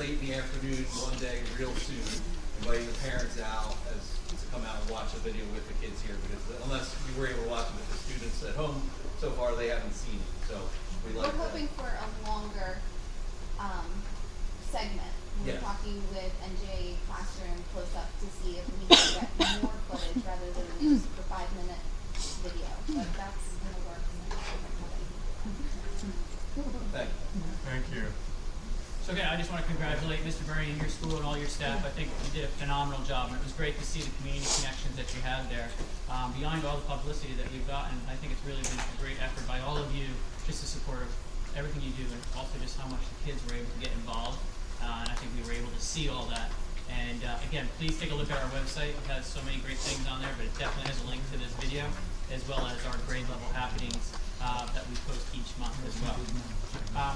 late in the afternoon one day real soon, inviting the parents out to come out and watch a video with the kids here, because unless you were able to watch it with the students at home, so far they haven't seen it. So we're hoping for a longer segment. We're Yes. talking with NJ Classroom close up to see if we can get more footage rather than just the 5-minute video. But that's in the works. Thank you. Thank you. So again, I just want to congratulate Mr. Murray and your school and all your staff. I think you did a phenomenal job, and it was great to see the community connections that you had there. Beyond all the publicity that you've gotten, I think it's really been a great effort by all of you just to support everything you do, and also just how much the kids were able to get involved. And I think we were able to see all that. And again, please take a look at our website. It has so many great things on there, but it definitely has a link to this video, as well as our grade level happenings that we post each month as well.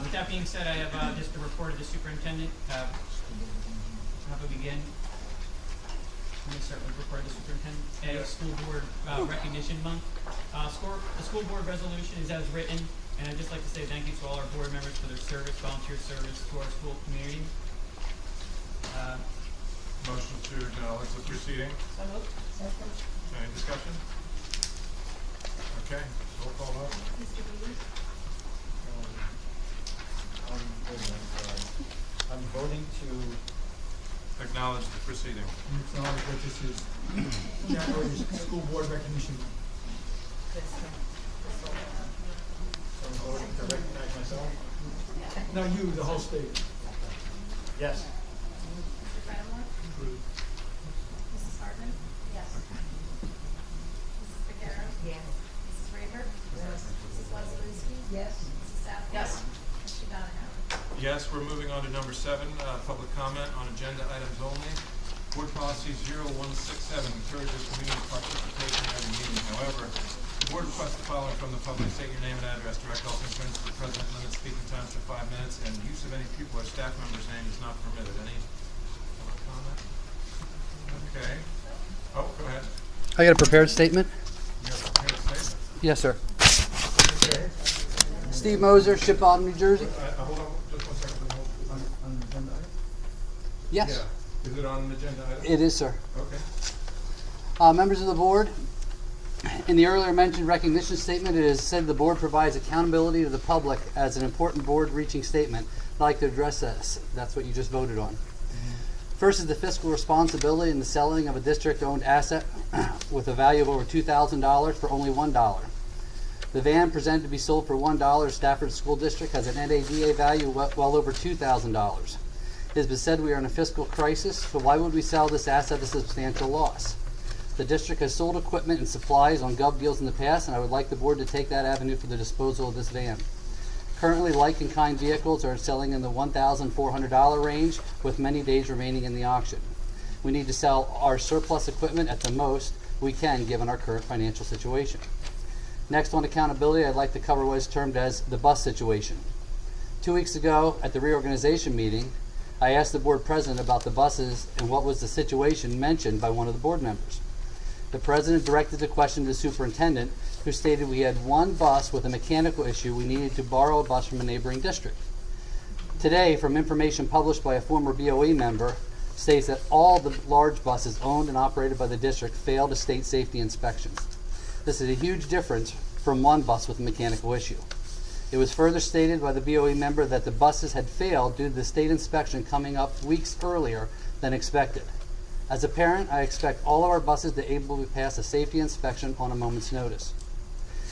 With that being said, I have just a report of the superintendent. How do we begin? Let me start with the report of the superintendent. School board recognition month. The school board resolution is as written, and I'd just like to say thank you to all our board members for their service, volunteer service to our school community. Motion to acknowledge the proceeding. Any discussion? Okay, roll call vote. Mr. Booth? I'm voting to Acknowledge the proceeding. acknowledge that this is January's school board recognition month. so I'm voting to recognize myself. Not you, the whole state. Yes. Mr. Brennemore? Mrs. Hartman? Yes. Mrs. Vaquero? Yes. Mrs. Rayburn? Yes. Mrs. Wazalewski? Yes. Mrs. Southwood? Yes. Mr. Donahoe? Yes, we're moving on to number 7, public comment on agenda items only. Board policy 0167 encourages community participation at a meeting. However, the board requests the following from the public. State your name and address, direct all concerns to the president, limit speaking times to 5 minutes, and use of any pupil or staff member's name is not permitted. Any public comment? Okay. Oh, go ahead. I got a prepared statement. You have a prepared statement. Yes, sir. Steve Moser, Ship Bottom, New Jersey. Hold on just 1 second. On the agenda item? Yes, Yeah. Is it on an agenda item? it is, sir. Okay. Members of the board, in the earlier mentioned recognition statement, it is said the board provides accountability to the public as an important board-reaching statement. I'd like to address this. That's what you just voted on. First is the fiscal responsibility in the selling of a district-owned asset with a value of over $2,000 for only $1. The van presented to be sold for $1 Stafford School District has an NADA value well over $2,000. It has been said we are in a fiscal crisis, but why would we sell this asset at a substantial loss? The district has sold equipment and supplies on gov deals in the past, and I would like the board to take that avenue for the disposal of this van. Currently, like-in-kind vehicles are selling in the $1,400 range, with many days remaining in the auction. We need to sell our surplus equipment at the most we can, given our current financial situation. Next on accountability, I'd like to cover what is termed as the bus situation. 2 weeks ago, at the reorganization meeting, I asked the board president about the buses and what was the situation mentioned by one of the board members. The president directed the question to the superintendent, who stated we had one bus with a mechanical issue. We needed to borrow a bus from a neighboring district. Today, from information published by a former BOE member, states that all the large buses owned and operated by the district failed a state safety inspections. This is a huge difference from one bus with a mechanical issue. It was further stated by the BOE member that the buses had failed due to the state inspection coming up weeks earlier than expected. As a parent, I expect all of our buses to be able to pass a safety inspection on a moment's notice.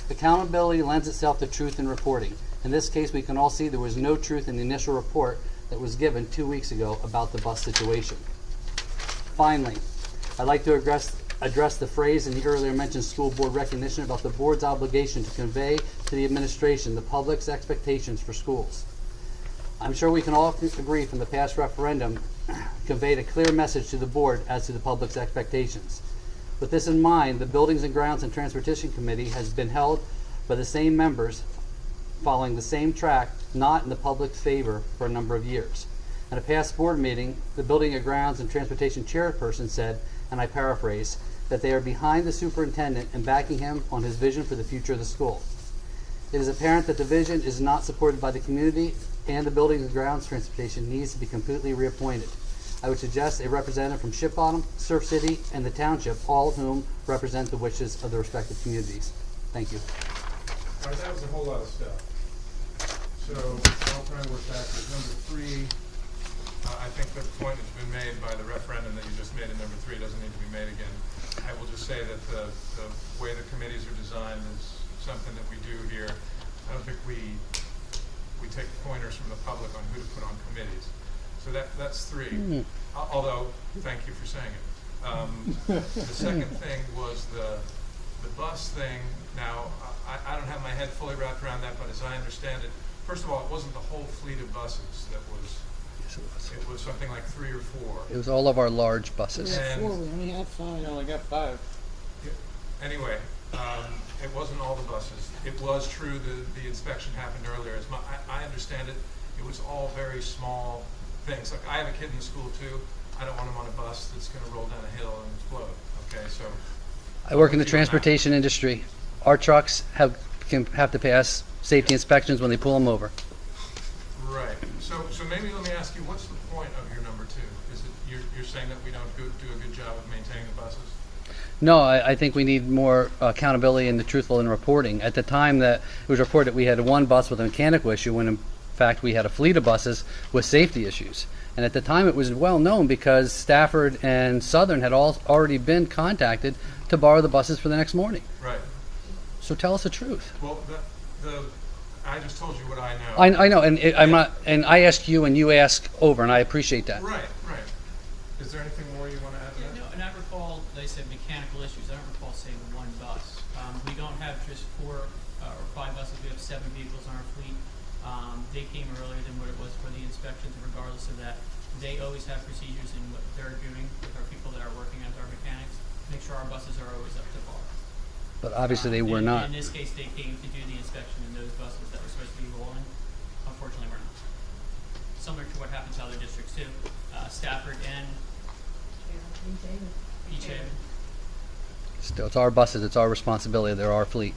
Accountability lends itself to truth in reporting. In this case, we can all see there was no truth in the initial report that was given 2 weeks ago about the bus situation. Finally, I'd like to address the phrase in the earlier mentioned school board recognition about the board's obligation to convey to the administration the public's expectations for schools. I'm sure we can all agree from the past referendum conveyed a clear message to the board as to the public's expectations. With this in mind, the Buildings and Grounds and Transportation Committee has been held by the same members following the same track, not in the public's favor, for a number of years. At a past board meeting, the Building and Grounds and Transportation chairperson said, and I paraphrase, that they are behind the superintendent and backing him on his vision for the future of the school. It is apparent that the vision is not supported by the community and the Buildings and Grounds Transportation needs to be completely reappointed. I would suggest a representative from Ship Bottom, Surf City, and the township, all of whom represent the wishes of the respective communities. Thank you. All right, that was a whole lot of stuff. So I'll try and work backwards. Number 3, I think the point has been made by the referendum that you just made in number 3 doesn't need to be made again. I will just say that the way the committees are designed is something that we do here. I don't think we take pointers from the public on who to put on committees. So that's 3. Although, thank you for saying it. The second thing was the bus thing. Now, I don't have my head fully wrapped around that, but as I understand it, first of all, it wasn't the whole fleet of buses that was. Yes, it was. It was something like 3 or 4. It was all of our large buses. And We only have 5. I only got 5. anyway, it wasn't all the buses. It was true the inspection happened earlier. As I understand it, it was all very small things. Like I have a kid in the school too. I don't want him on a bus that's going to roll down a hill and explode. Okay, so I work in the transportation industry. Our trucks have to pass safety inspections when they pull them over. right. So maybe let me ask you, what's the point of your number 2? Is it you're saying that we don't do a good job of maintaining the buses? No, I think we need more accountability and the truthful in reporting. At the time that it was reported that we had one bus with a mechanical issue, when in fact we had a fleet of buses with safety issues. And at the time it was well known because Stafford and Southern had already been contacted to borrow the buses for the next morning. Right. So tell us the truth. Well, I just told you what I know. I know, and I'm not, and I ask you and you ask over, and I appreciate that. Right. Is there anything more you want to add to that? No, and I recall, they said mechanical issues. I don't recall saying one bus. We don't have just 4 or 5 buses. We have 7 vehicles on our fleet. They came earlier than what it was for the inspections. Regardless of that, they always have procedures in what they're doing with our people that are working as our mechanics to make sure our buses are always up to par. But obviously they were And not. In this case, they came to do the inspection in those buses that were supposed to be rolling. Unfortunately, we're not. Similar to what happens to other districts too. Stafford and Beach Haven. Still, it's our buses, it's our responsibility, they're our fleet.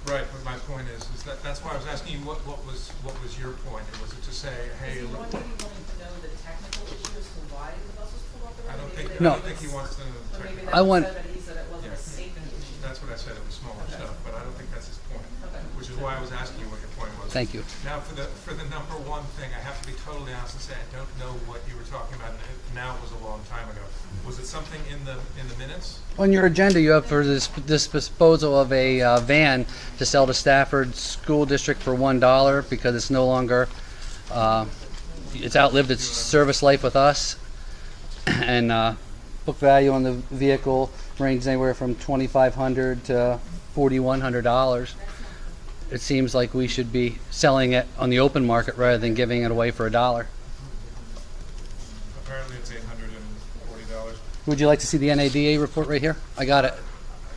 Right, but my point is that's why I was asking you what was your point? Was it to say, hey, Is he look, wanting to know the technical issue as to why the buses pulled off the road? I don't Maybe think they- No. I don't think he wants to know the Or maybe technical. I want- that's what he said it wasn't a Yeah. safety issue. That's what I said, it was smaller Okay. stuff, but I don't think that's his point. Okay. Which is why I was asking you what your point was. Thank you. Now for the number 1 thing, I have to be totally honest and say I don't know what you were talking about, and now it was a long time ago. Was it something in the minutes? On your agenda, you have for this disposal of a van to sell to Stafford School District for $1 because it's no longer, it's outlived its service life with us. And book value on the vehicle ranges anywhere from $2,500 to $4,100. It seems like we should be selling it on the open market rather than giving it away for $1. Apparently it's $840. Would you like to see the NADA report right here? I got it.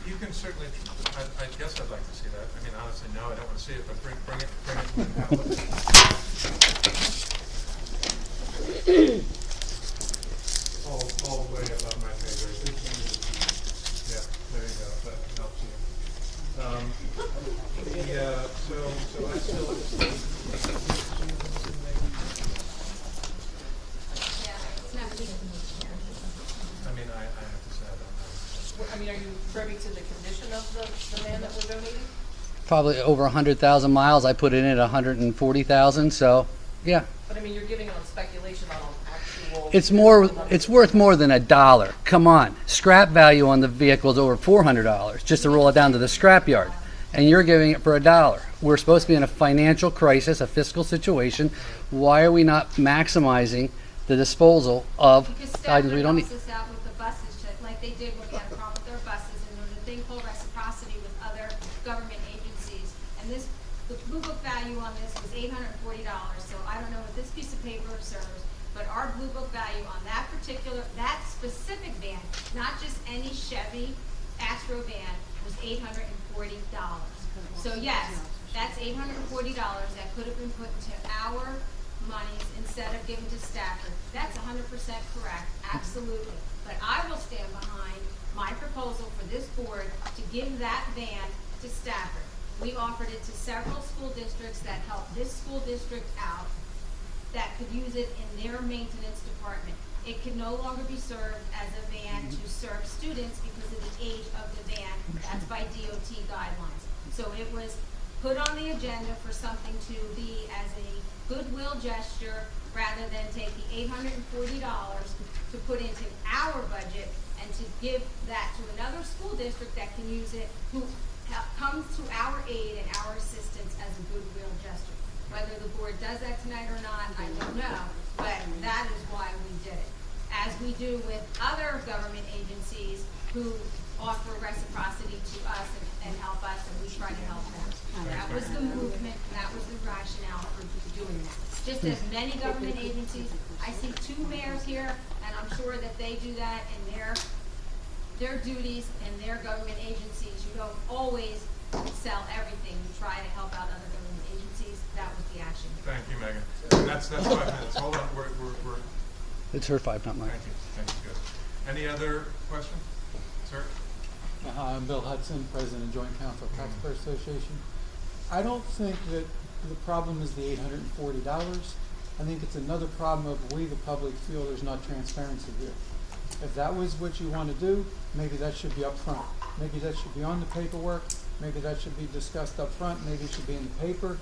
You can certainly, I guess I'd like to see that. I mean, honestly, no, I don't want to see it, but bring it. All way above my pay grade. Yeah, there you go. That helps you. So I still. I mean, I have to say I don't know. I mean, are you privy to the condition of the van that we're donating? Probably over 100,000 miles. I put it in at 140,000. So, yeah, But I mean, you're giving on speculation on actual. it's worth more than $1. Come on, scrap value on the vehicle is over $400 just to roll it down to the scrap yard, and you're giving it for $1. We're supposed to be in a financial crisis, a fiscal situation. Why are we not maximizing the disposal of Because items we Stafford don't need? helps us out with the buses, like they did when we had a problem with their buses, and there's a thing called reciprocity with other government agencies. And the blue book value on this was $840, so I don't know what this piece of paper serves, but our blue book value on that specific van, not just any Chevy Astro van, was $840. So yes, that's $840 that could have been put into our monies instead of given to Stafford. That's 100% correct, absolutely. But I will stand behind my proposal for this board to give that van to Stafford. We offered it to several school districts that helped this school district out, that could use it in their maintenance department. It could no longer be served as a van to serve students because of the age of the van. That's by DOT guidelines. So it was put on the agenda for something to be as a goodwill gesture rather than take the $840 to put into our budget and to give that to another school district that can use it, who comes to our aid and our assistance as a goodwill gesture. Whether the board does that tonight or not, I don't know, but that is why we did it. As we do with other government agencies who offer reciprocity to us and help us, and we try to help them. That was the movement, and that was the rationale for doing that. Just as many government agencies, I see 2 mayors here, and I'm sure that they do that in their duties and their government agencies. You don't always sell everything. You try to help out other government agencies. That was the action. Thank you, Megan. And that's 5 minutes. Hold on, we're It's her 5, not mine. thank you, good. Any other questions? Sir? Hi, I'm Bill Hudson, President of Joint Council Taxpayer Association. I don't think that the problem is the $840. I think it's another problem of we, the public, feel there's not transparency here. If that was what you want to do, maybe that should be up front. Maybe that should be on the paperwork. Maybe that should be discussed up front. Maybe it should be in the paper.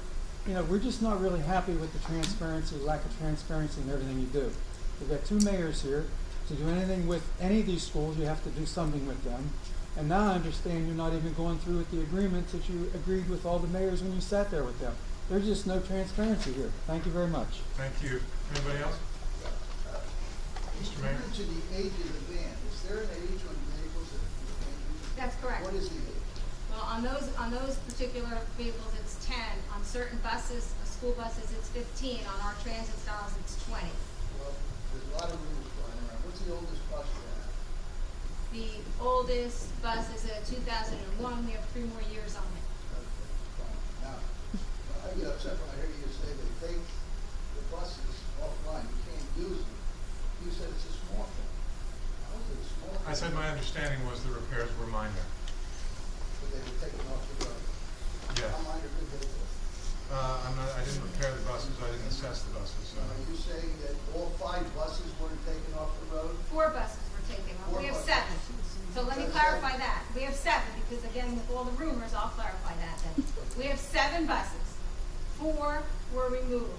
You know, we're just not really happy with the transparency, lack of transparency in everything you do. We've got 2 mayors here. To do anything with any of these schools, you have to do something with them. And now I understand you're not even going through with the agreements that you agreed with all the mayors when you sat there with them. There's just no transparency here. Thank you very much. Thank you. Anybody else? Mr. Mayor? You mentioned the age of the van. Is there an age on vehicles that That's correct. What is the age? Well, on those particular vehicles, it's 10. On certain buses, school buses, it's 15. On our transit styles, it's 20. Well, there's a lot of rules flying around. What's the oldest bus you have? The oldest bus is a 2001. We have 3 more years on it. Okay, fine. Now, I get upset when I hear you say they take the buses offline. You can't use them. You said it's a small thing. How is it a small thing? I said my understanding was the repairs were minor. But they were taken off the road. Yes. How minor could they be? I didn't repair the buses, I didn't assess the buses, so. Are you saying that all 5 buses weren't taken off the road? 4 buses were taken off. 4 We have buses. 7. So let me clarify that. We have 7, because again, with all the rumors, I'll clarify that then. We have 7 buses. 4 were removed.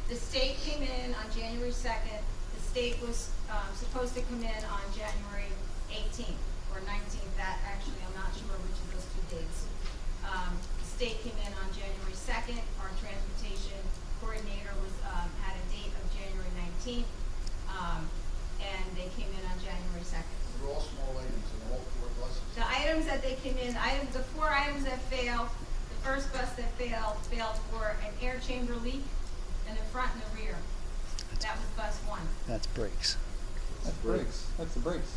The state came in on January 2nd. The state was supposed to come in on January 18th or 19th. That actually, I'm not sure which of those 2 dates. The state came in on January 2nd. Our transportation coordinator was had a date of January 19th, and they came in on January 2nd. They're all small items in all 4 buses. The items that they came in, the 4 items that failed, the first bus that failed for an air chamber leak in the front and the rear. That was bus 1. That's brakes. That's brakes. That's the brakes.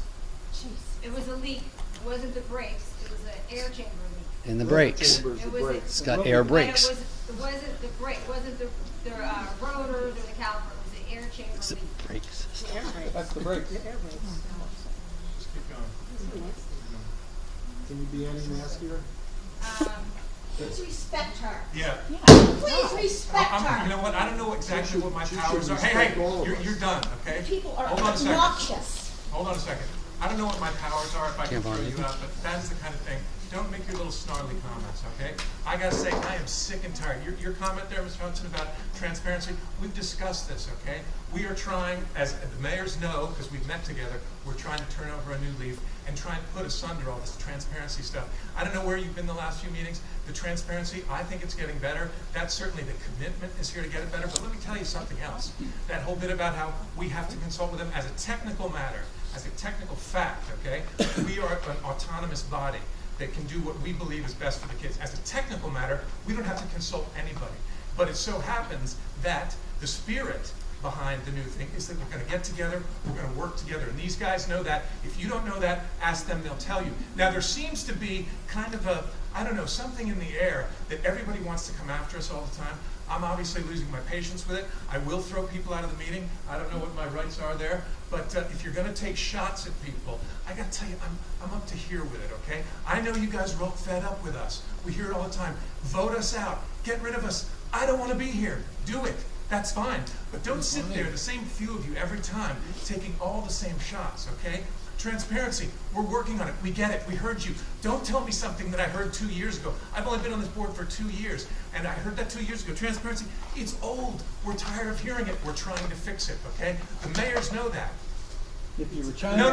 It was a leak. It wasn't the brakes. It was an air chamber leak. In the brakes. It was It's got air brakes. It wasn't the brake. It wasn't the rotors or the caliper. It was the air chamber It's the leak. brakes. That's the brakes. Just keep going. Can you be any nastier? Please respect her. Yeah. Please respect You her. know what, I don't know exactly what my She powers should are. Hey, respect all of us. you're done, okay? People are Hold on a second. obnoxious. Hold on a second. I don't know what my powers are if I can Can't throw bother you out, but that's the kind of thing. Don't make your little snarly comments, okay? I gotta say, I am sick and tired. Your comment there, Mr. Hudson, about transparency, we've discussed this, okay? We are trying, as the mayors know, because we've met together, we're trying to turn over a new leaf and try and put asunder all this transparency stuff. I don't know where you've been the last few meetings. The transparency, I think it's getting better. That's certainly the commitment is here to get it better. But let me tell you something else. That whole bit about how we have to consult with them as a technical matter, as a technical fact, okay? We are an autonomous body that can do what we believe is best for the kids. As a technical matter, we don't have to consult anybody. But it so happens that the spirit behind the new thing is that we're going to get together, we're going to work together. And these guys know that. If you don't know that, ask them, they'll tell you. Now, there seems to be kind of a, I don't know, something in the air that everybody wants to come after us all the time. I'm obviously losing my patience with it. I will throw people out of the meeting. I don't know what my rights are there. But if you're going to take shots at people, I got to tell you, I'm up to here with it, okay? I know you guys are all fed up with us. We hear it all the time. Vote us out. Get rid of us. I don't want to be here. Do it. That's fine. But don't sit there, the same few of you every time, taking all the same shots, okay? Transparency. We're working on it. We get it. We heard you. Don't tell me something that I heard 2 years ago. I've only been on this board for 2 years, and I heard that 2 years ago. Transparency, it's old. We're tired of hearing it. We're trying to fix it, okay? The mayors know that. If you were trying No,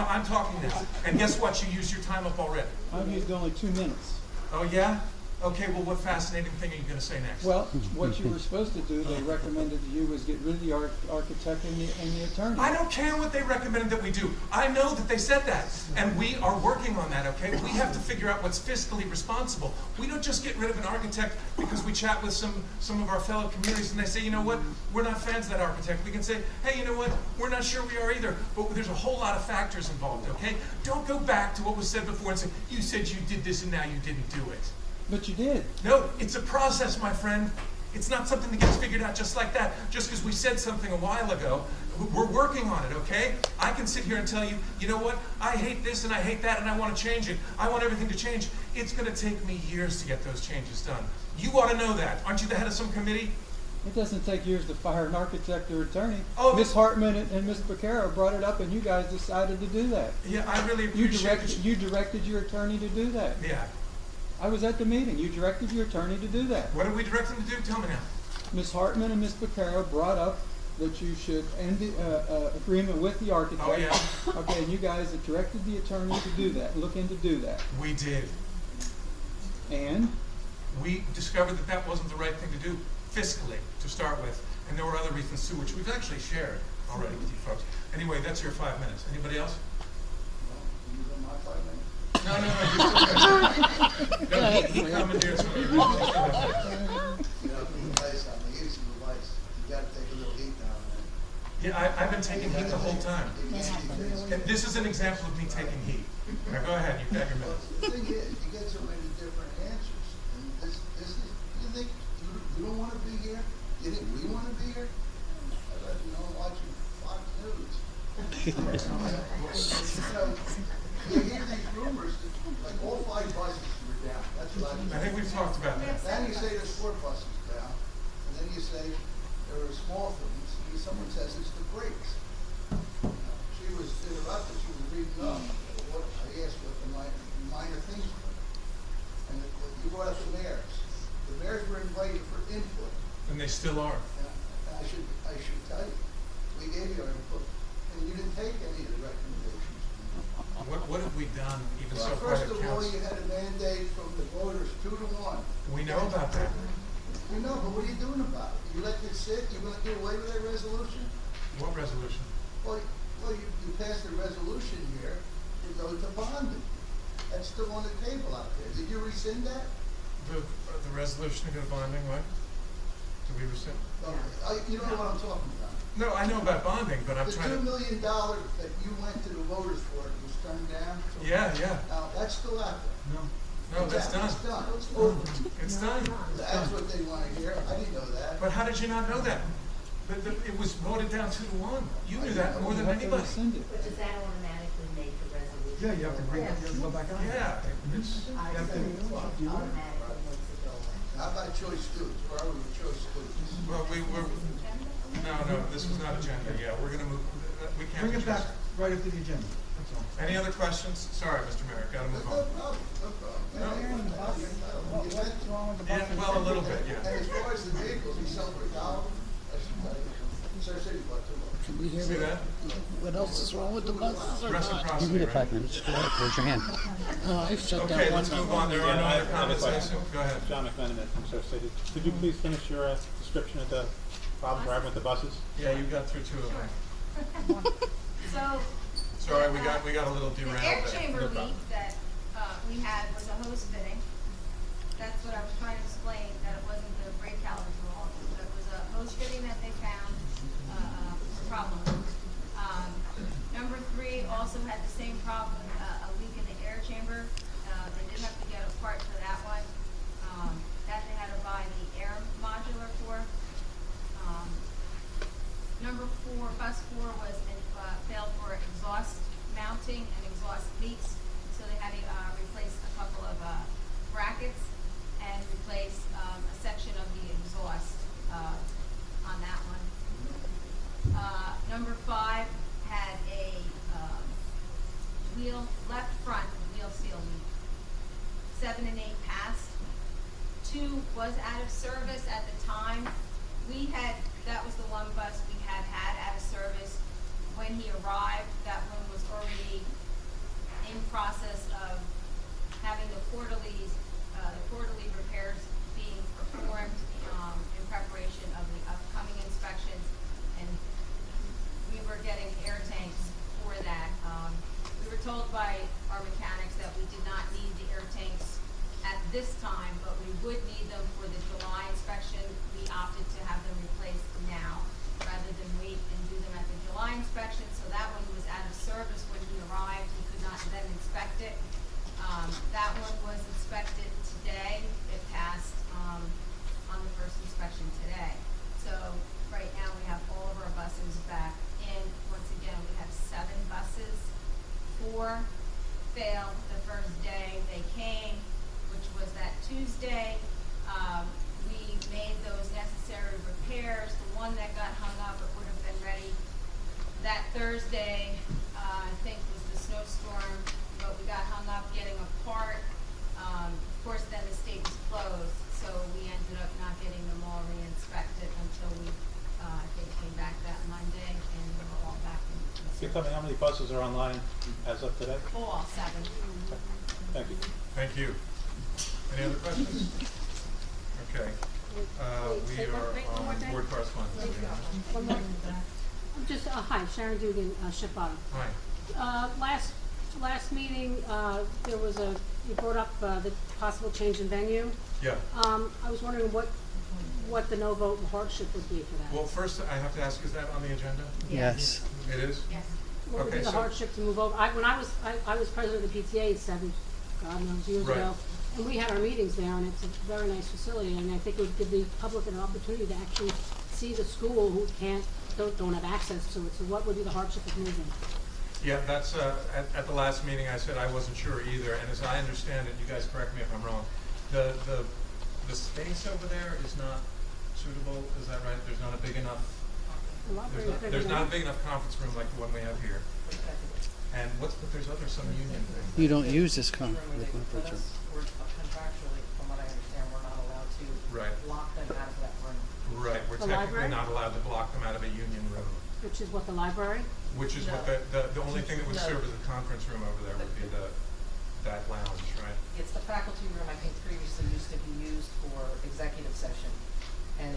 I'm talking now. And guess what? You used your time up already. I've used only 2 minutes. Oh, yeah? Okay, well, what fascinating thing are you going to say next? Well, what you were supposed to do, they recommended to you, was get rid of the architect and the attorney. I don't care what they recommended that we do. I know that they said that, and we are working on that, okay? We have to figure out what's fiscally responsible. We don't just get rid of an architect because we chat with some of our fellow communities and they say, you know what, we're not fans of that architect. We can say, hey, you know what, we're not sure we are either, but there's a whole lot of factors involved, okay? Don't go back to what was said before and say, you said you did this and now you didn't do it. But you did. No, it's a process, my friend. It's not something that gets figured out just like that. Just because we said something a while ago, we're working on it, okay? I can sit here and tell you, you know what? I hate this and I hate that and I want to change it. I want everything to change. It's going to take me years to get those changes done. You ought to know that. Aren't you the head of some committee? It doesn't take years to fire an architect or attorney. Oh, Ms. Hartman and Ms. Beccaro brought it up and you guys decided to do that. Yeah, I really appreciate it. You directed your attorney to do that. Yeah. I was at the meeting. You directed your attorney to do that. What did we direct them to do? Tell me now. Ms. Hartman and Ms. Beccaro brought up that you should end the agreement with the architect. Oh, yeah. Okay, and you guys had directed the attorney to do that, look into do that. We did. And? We discovered that that wasn't the right thing to do fiscally to start with. And there were other reasons too, which we've actually shared already with you folks. Anyway, that's your 5 minutes. Anybody else? No, he commandeered some of your business. You know, the advice on the use of advice, you gotta take a little heat now and then. Yeah, I've been taking heat the whole time. And this is an example of me taking heat. Now go ahead, you've got your minutes. The thing is, you get so many different answers, and this is, you think you don't wanna be here? You think we wanna be here? I bet you don't watching Fox News. You know, you hear these rumors that, like, all 5 buses were down. That's what I think we've talked about that. Then you say there's 4 buses down, and then you say there are small things. Someone says it's the brakes. She was interrupted. She was reading up. What I asked what the minor things were, and you brought up the mayors. The mayors were invited for input. And they still are. And I should tell you, we gave you our input, and you didn't take any of the recommendations. What have we done even so far First that of all, counts? you had a mandate from the voters 2-1. We know about that. We know, but what are you doing about it? You let it sit? You're going to do away with that resolution? What resolution? Well, you passed a resolution here to go to bonding. That's still on the table out there. Did you rescind that? The resolution to go to bonding, what? Did we rescind? You don't know what I'm talking about. No, I know about bonding, but I'm The trying $2 to. million that you went to the voters for was turned down. Yeah. Now, that's still out there. No, that's done. It's done. It's over. It's done. That's what they want to hear. I didn't know that. But how did you not know that? It was voted down 2-1. You knew that more than anybody. But does that automatically make the resolution? Yeah, you have to bring, you have to go back on. Yeah, it's, You have to, Automatically makes it go away. How about choice students? Where are we with choice students? well, no, this was not agenda. Yeah, we're gonna move, we can't. bring it adjust. back right after the agenda, that's all. Any other questions? Sorry, Mr. Mayor, gotta move No on. problem, no problem. What's wrong with the Yeah, well, a little bit, yeah. And as far as the vehicles, we sell for $1. I should tell you. Sir City bought 2. See that? What else is wrong with the buses? Reciprocity, You get right? 5 minutes. Go ahead, raise your hand. I shut Okay, let's move on. There are no other comments, I assume. Go ahead. John McMenamin from Surf City. Could you please finish your description of the problem we're having with the buses? Yeah, you got through 2 of them. So. Sorry, we got a little The derailed air there. chamber No problem. leak that we had was a hose fitting. That's what I was trying to explain, that it wasn't the brake calipers were all. It was a hose fitting that they found a problem with. Number 3 also had the same problem, a leak in the air chamber. They did have to get a part for that one. That they had to buy the air module popular for. Number 4, bus 4 was failed for exhaust mounting and exhaust leaks, so they had to replace a couple of brackets and replace a section of the exhaust on that one. Number 5 had a left front wheel seal leak. 7 and 8 passed. 2 was out of service at the time. That was the one bus we had out of service. When he arrived, that one was already in process of having the quarterly repairs being performed in preparation of the upcoming inspections, and we were getting air tanks for that. We were told by our mechanics that we did not need the air tanks at this time, but we would need them for the July inspection. We opted to have them replaced now rather than wait and do them at the July inspection. So that one was out of service when he arrived. He could not then inspect it. That one was inspected today. It passed on the first inspection today. So right now we have all of our buses back in. Once again, we have 7 buses. 4 failed the first day they came, which was that Tuesday. We made those necessary repairs. The one that got hung up, it would have been ready that Thursday, I think was the snowstorm, but we got hung up getting a part. Of course, then the state was closed, so we ended up not getting them all re-inspected until we, I think, came back that Monday, and we were all back in. Can you tell me how many buses are online as of today? All 7. Thank you. Thank you. Any other questions? Okay. We are on board correspondence. One more. Just, hi, Sharon Dugan, Ship Bottom. Hi. Last meeting, there was you brought up the possible change in venue. Yeah. I was wondering what the no vote hardship would be for that. Well, first I have to ask, is that on the agenda? Yes. It is? Yes. What would be Okay, the so- hardship to move over? When I was president of the PTA 7, God knows, years Right. ago, and we had our meetings there, and it's a very nice facility, and I think it would give the public an opportunity to actually see the school who don't have access to it. So what would be the hardship of moving? Yeah, that's, at the last meeting I said I wasn't sure either, and as I understand it, you guys correct me if I'm wrong, the space over there is not suitable, is that right? There's not a big enough, there's not a big enough conference room like the one we have here. And but there's some union thing. You don't use this conference We're room. contractually, from what I understand, we're not allowed to Right. lock them out of that room. Right, we're The technically library? not allowed to block them out of a union room, Which is what, the library? which is what No. the only thing that would No. serve as a conference room over there would be that lounge, right? It's the faculty room, I think previously used to be used for executive session. And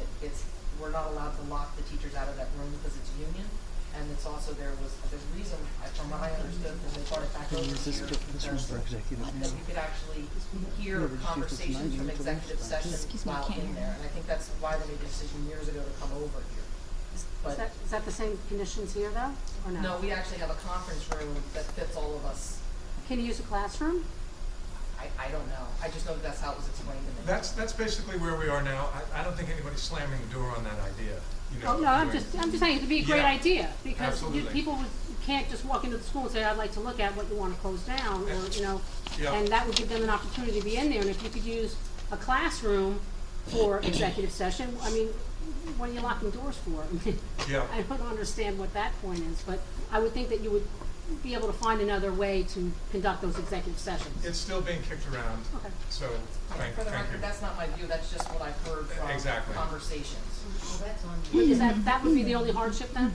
we're not allowed to lock the teachers out of that room because it's union. And it's also, there's a reason, from what I understood, when they brought it back over here, This room for executive that you could actually hear conversations from executive session while in there. And I think that's why they made the decision years ago to come over here. But Is that the same conditions here, though, or no? no, we actually have a conference room that fits all of us. Can you use a classroom? I don't know. I just know that's how it was explained to me. That's basically where we are now. I don't think anybody's slamming the door on that idea. You know, Oh, no, I'm doing- just saying it'd be a great Yeah, idea, because absolutely. people can't just walk into the school and say, I'd like to look at what you want to close down, or, Yeah. and that would give them an opportunity to be in there, and if you could use a classroom for executive session, I mean, what are you locking doors for? I mean, Yeah. I don't understand what that point is, but I would think that you would be able to find another way to conduct those executive sessions. It's still being kicked around, Okay. so thank For the you. record, that's not my view. That's just what I've heard from Exactly. conversations. Is that would be the only hardship then?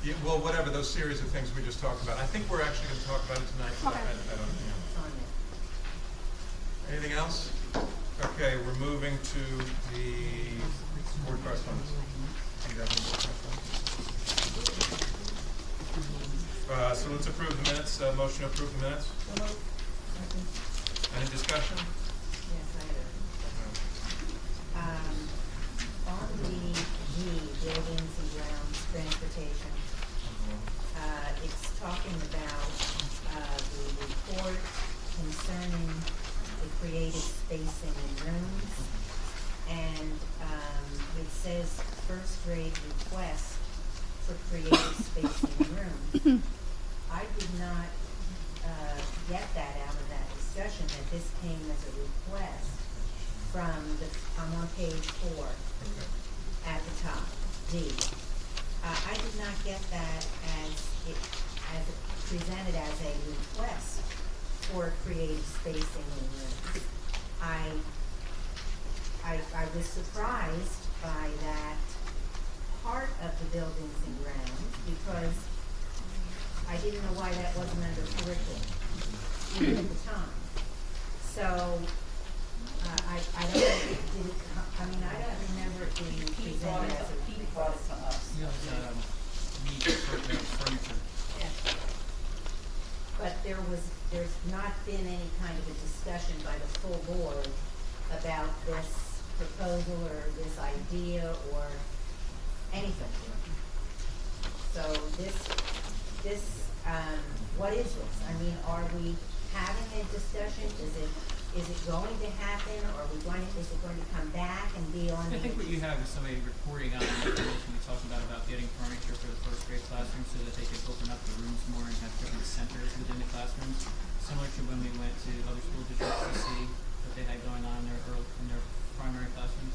Yeah, well, whatever, those series of things we just talked about. I think we're actually going to talk about it tonight. But Okay. I don't, Anything else? Okay, we're moving to the board correspondence. Do you have any board correspondence? So let's approve the minutes. Motion to approve the minutes. Any discussion? Yes, I do. On the buildings and grounds transportation, it's talking about the report concerning the creative spacing in rooms. and, it says first grade request for creative spacing room. I did not, get that out of that discussion, that this came as a request from I'm on page 4 at the top, D. I did not get that as presented as a request for creative spacing in rooms. I was surprised by that part of the buildings and grounds because I didn't know why that wasn't under curriculum even at the time. So, I don't, did it, I don't remember it being presented as a He brought it to us. Furniture. Yeah. But there's not been any kind of a discussion by the full board about this proposal or this idea or anything. So what is this? I mean, are we having a discussion? Is it going to happen, or is it going to come back and be on I think what you have is somebody reporting on the information we talked about getting furniture for the first grade classroom so that they could open up the rooms more and have different centers within the classrooms, similar to when we went to other school districts to see what they had going on in their primary classrooms.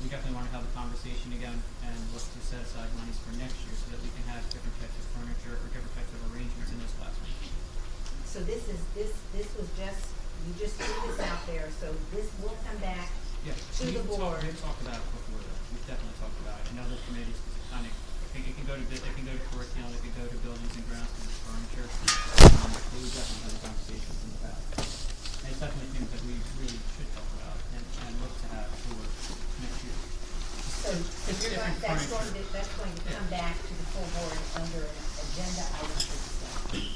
We definitely want to have a conversation again and look to set aside monies for next year so that we can have different types of furniture or different types of arrangements in those classrooms. So this was just, you just threw this out there, so this will come back Yeah, to the board. We've talked about it before, though. We've definitely talked about it in other committees, because it kind of, it can go to curriculum, it can go to buildings and grounds, because it's furniture. But we definitely had conversations in the past. And it's definitely things that we really should talk about and look to have for next year. So It's you're different that's furniture. going to come back to the full board under an agenda item for discussion.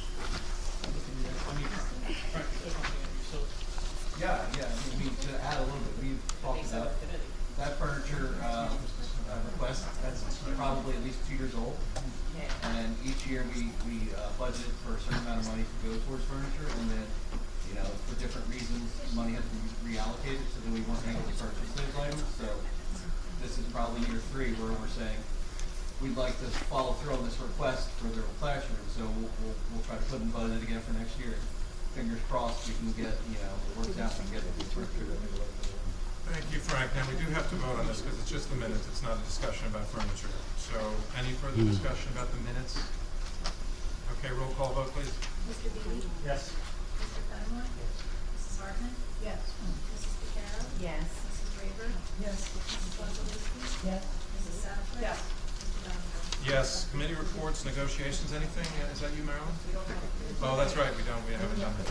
Yeah, I mean, to add a little bit, we've talked about that furniture, request, that's probably at least 2 years old. And each year we budget for a certain amount of money to go towards furniture, and then, for different reasons, money has to be reallocated, so then we weren't able to purchase those items. So this is probably year 3 where we're saying, we'd like to follow through on this request for the classroom, so we'll try to put in budget again for next year. Fingers crossed we can get, it works out and get the furniture that we like. Thank you, Frank. Now, we do have to vote on this because it's just the minutes. It's not a discussion about furniture. So, any further discussion about the minutes? Okay, roll call vote, please. Mr. Beebe? Yes. Mr. Fenimore? Yes. Mrs. Hartman? Yes. Mrs. Vaccaro? Yes. Mrs. Raver? Yes. Mrs. Wondolowski? Yes. Mrs. Southwick? Yes. Mr. Donovan? Yes. Committee reports, negotiations, anything? Is that you, Marilyn? Oh, that's right. We don't. We haven't done that.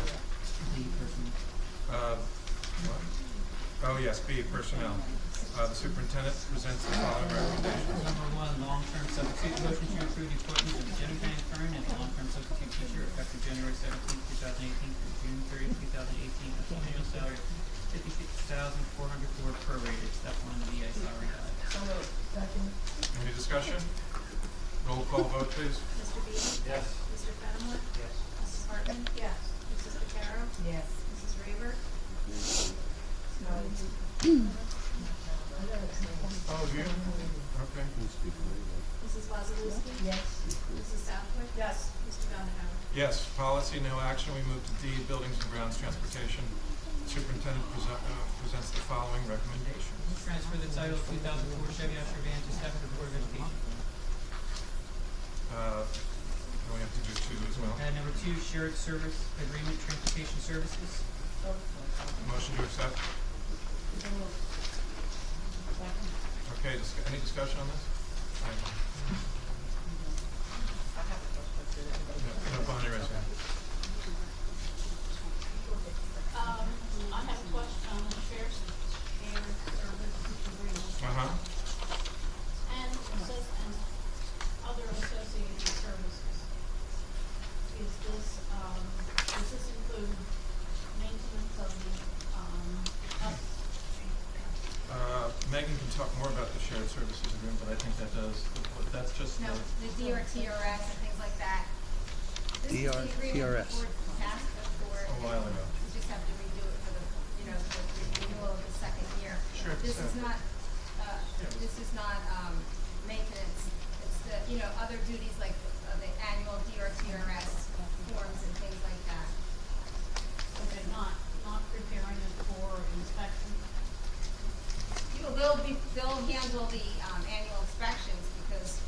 What? Oh, yes, B, personnel. The superintendent presents the following recommendations. Number 1, long-term substitute, motion to approve the appointment of Jenny Van Kern as a long-term substitute teacher effective January 17, 2018 through June 30, 2018, at an annual salary of $56,404 prorated, step 1 of the EA salary guide. So moved. Any discussion? Roll call vote, please. Mr. Beebe? Yes. Mr. Fenimore? Yes. Mrs. Hartman? Yes. Mrs. Vaccaro? Yes. Mrs. Raver? Oh, do you? Okay. Mrs. Wazalewski? Yes. Mrs. Southwick? Yes. Mr. Donovan? Yes, policy, no action. We move to D, buildings and grounds transportation. Superintendent presents the following recommendations. Transfer the title of 2004 Chevy Usher van to staff of the Board of Education. We have to do 2 as well. And number 2, shared service agreement, transportation services. Motion to accept. Okay, any discussion on this? No, Bonnie, raise your hand. I have a question on the sheriff's and service agreement. And it says, and other associated services. Does this include maintenance of the, Megan can talk more about the shared services agreement, but I think that does, that's just No, the DRTRS and things like that. This is the agreement DRTRS. before it passed before. A while ago. We just have to redo it for the, for the renewal renewal of the second year. Sure, This so- is not, maintenance, it's the, other duties like the annual DRTRS forms and things like that. Okay, not preparing it for inspection. They'll handle the, annual inspections because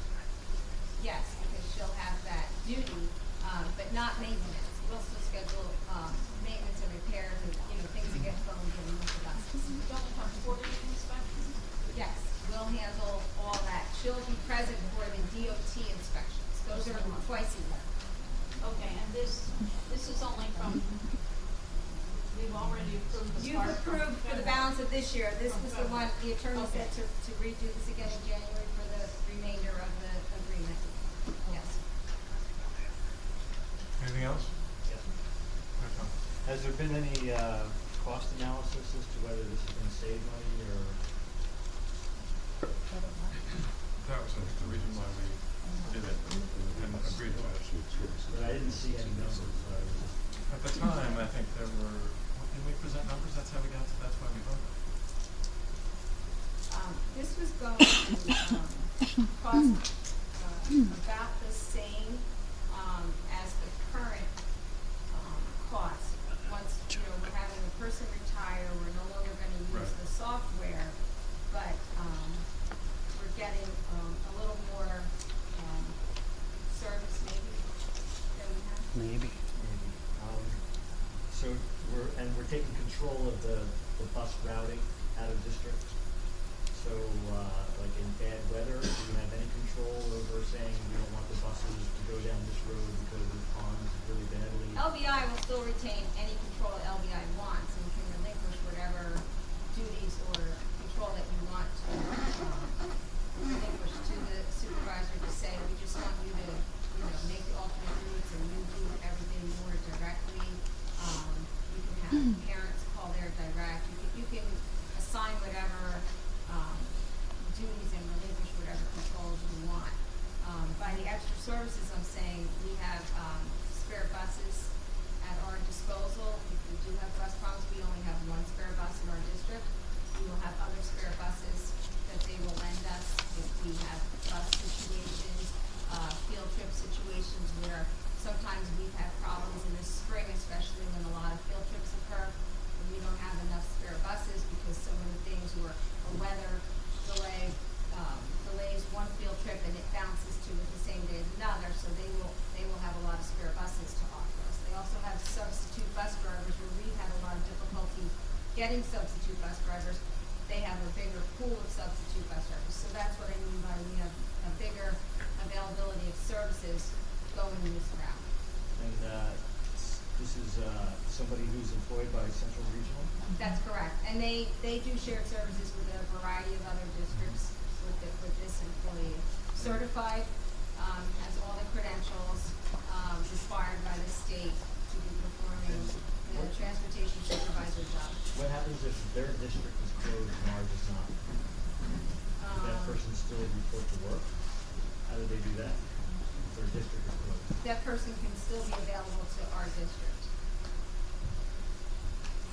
she'll have that duty, but not maintenance. We'll still schedule, maintenance and repairs and, things that get phoned and with the buses. You don't have quarterly inspections? Yes, we'll handle all that. She'll be present for the DOT inspections. Those are twice a year. Okay, and this is only from, we've already approved the You've part from approved for the February. balance of this year. This was the one, the attorney Okay. said to redo this again in January for the remainder of the agreement. Yes. Anything else? Yes. Go ahead, Tom. Has there been any cost analysis as to whether this is gonna save money or? That was, I think, the reason why we did it and agreed to it. But I didn't see any numbers, so I was just. At the time, I think there were, did we present numbers? That's how we got to, that's why we voted. This was going to, cost, about the same, as the current, cost. Once, we're having a person retire, we're no longer gonna use Right. the software, but, we're getting, a little more, service maybe than we have. Maybe. Maybe. So we're taking control of the bus routing out of district. So, like in bad weather, do you have any control over saying we don't want the buses to go down this road because the pond is really badly? LBI will still retain any control that LBI wants and can relinquish whatever duties or control that you want to relinquish to the supervisor to say, we just want you to, make the alternate routes and you do everything more directly. You can have parents call there direct. You can assign whatever, duties and relinquish whatever controls you want. By the extra services, I'm saying we have, spare buses at our disposal. If we do have bus problems, we only have one spare bus in our district. We will have other spare buses that they will lend us if we have bus situations, field trip situations where sometimes we've had problems in the spring, especially when a lot of field trips occur. And we don't have enough spare buses because some of the things were a weather delay, delays one field trip and it bounces to it the same day as another, so they will have a lot of spare buses to offer us. They also have substitute bus drivers where we've had a lot of difficulty getting substitute bus drivers. They have a bigger pool of substitute bus drivers, so that's what I mean by we have a bigger availability of services going this route. And this is somebody who's employed by Central Regional? That's correct, and they do shared services with a variety of other districts with this employee. Certified, has all the credentials, required by the state to be performing the transportation supervisor job. What happens if their district is closed and ours is not? Does that person still report to work? How do they do that? If their district is closed? That person can still be available to our district.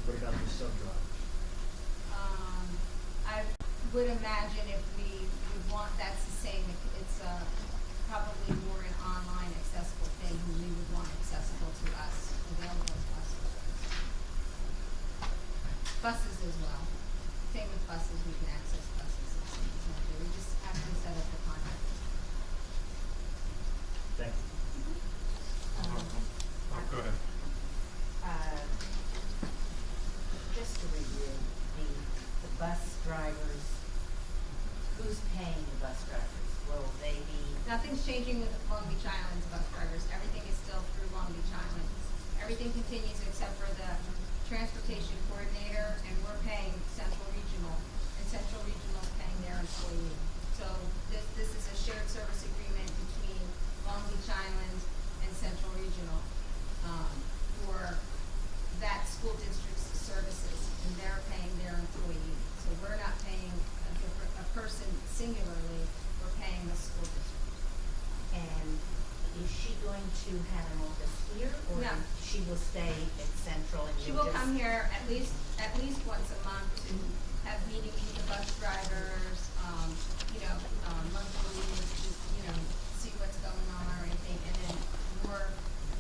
What about the sub-drivers? I would imagine if we would want, that's the same, it's probably more an online accessible thing, who we would want accessible to us, available to us. Buses as well. Same with buses, we can access buses. We just have to set up the contact. Thank you. Go ahead. Just to review, the bus drivers, who's paying the bus drivers? Will they be, Nothing's changing with Long Beach Island's bus drivers. Everything is still through Long Beach Island. Everything continues except for the transportation coordinator, and we're paying Central Regional, and Central Regional is paying their employee. So this is a shared service agreement between Long Beach Island and Central Regional, for that school district's services, and they're paying their employee. So we're not paying a person singularly, we're paying the school district. and is she going to have an office here, or No. she will stay at Central and She you'll will just? come here at least once a month to have meetings with the bus drivers, monthly, just, see what's going on or anything, and then